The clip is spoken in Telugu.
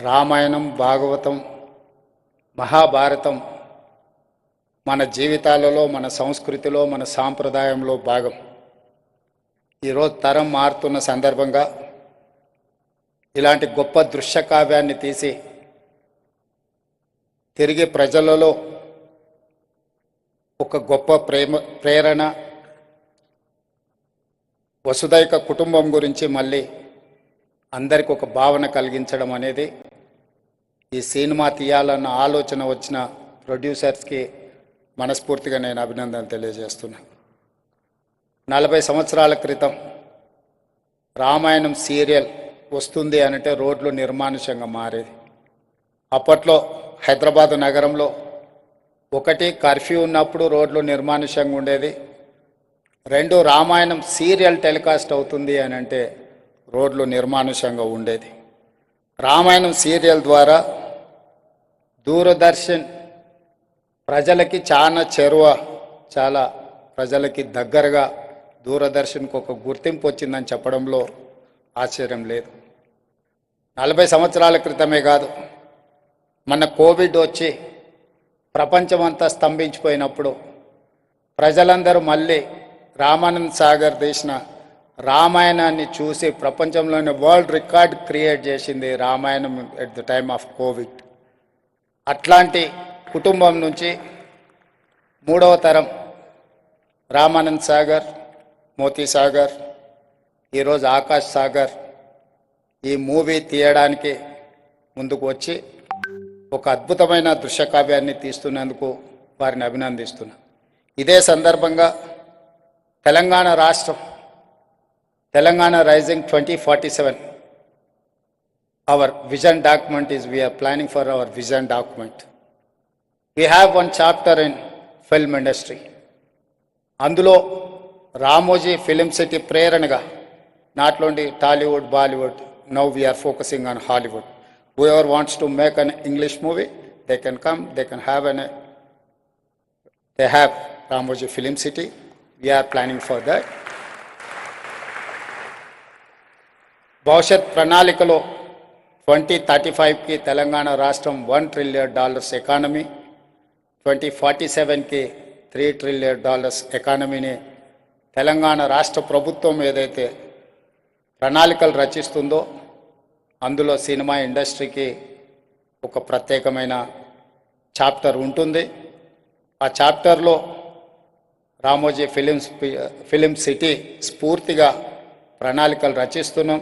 రామాయణం, భాగవతం, మహాభారతం మన జీవితాలలో, మన సంస్కృతిలో, మన సాంప్రదాయంలో భాగం. ఈరోజు తరం మారుతున్న సందర్భంగా ఇలాంటి గొప్ప దృశ్య కావ్యాన్ని తీసి తిరిగి ప్రజలలో ఒక గొప్ప ప్రేరణ, వసుదైక కుటుంబం గురించి మళ్ళీ అందరికి ఒక భావన కలిగించడం అనేది ఈ సినిమా తీయాలన్న ఆలోచన వచ్చిన ప్రొడ్యూసర్స్కి మనస్ఫూర్తిగా నేను అభినందనలు తెలియజేస్తున్నాను. 40 సంవత్సరాల క్రితం రామాయణం సీరియల్ వస్తుంది అంటే రోడ్లు నిర్మానుష్యంగా మారేది. అప్పట్లో హైదరాబాద్ నగరంలో ఒకటి కర్ఫ్యూ ఉన్నప్పుడు రోడ్లు నిర్మానుష్యంగా ఉండేది, 2 రామాయణం సీరియల్ టెలికాస్ట్ అవుతుంది అంటే రోడ్లు నిర్మానుష్యంగా ఉండేది. రామాయణం సీరియల్ ద్వారా దూరదర్శన్ ప్రజలకి చాలా ప్రజలకి దగ్గరగా దూరదర్శన్కు ఒక గుర్తింపు వచ్చిందని చెప్పడంలో ఆశ్చర్యం లేదు. 40 సంవత్సరాల క్రితమే కాదు, మన కోవిడ్ వచ్చి ప్రపంచమంతా స్తంభించిపోయినప్పుడు ప్రజలందరూ మళ్ళీ రామానంద్ సాగర్ తీసిన రామాయణాన్ని చూసి ప్రపంచంలోని వరల్డ్ రికార్డ్ క్రియేట్ చేసింది Ramayanam at the time of Covid. అట్లాంటి కుటుంబం నుంచి 3వ తరం రామానంద్ సాగర్, మోతీ సాగర్, ఈరోజు ఆకాష్ సాగర్ ఈ మూవీ తీయడానికి ముందుకు వచ్చి ఒక అద్భుతమైన దృశ్యకావ్యాన్ని తీస్తున్నందుకు వారిని అభినందిస్తున్నాను. ఇదే సందర్భంగా తెలంగాణ రాష్ట్రం, Telangana rising 2047, our vision document is, we are planning for our vision document. We have one chapter in film industry. అందులో రామోజీ ఫిలిం సిటీ ప్రేరణగా not only Tollywood, Bollywood, now we are focusing on Hollywood. Whoever wants to make an English movie, they can come, they can have they have Ramoji Film City. We are planning for that. భవిష్యత్ ప్రణాళికలో 2035కి తెలంగాణ రాష్ట్రం $1 trillion ఎకానమీ, 2047కి $3 trillion ఎకానమీని తెలంగాణ రాష్ట్ర ప్రభుత్వం ఏదైతే ప్రణాళికలు రచిస్తుందో అందులో సినిమా ఇండస్ట్రీకి ఒక ప్రత్యేకమైన చాప్టర్ ఉంటుంది. ఆ చాప్టర్లో రామోజీ ఫిలిం సిటీ స్ఫూర్తిగా ప్రణాళికలు రచిస్తున్నాం.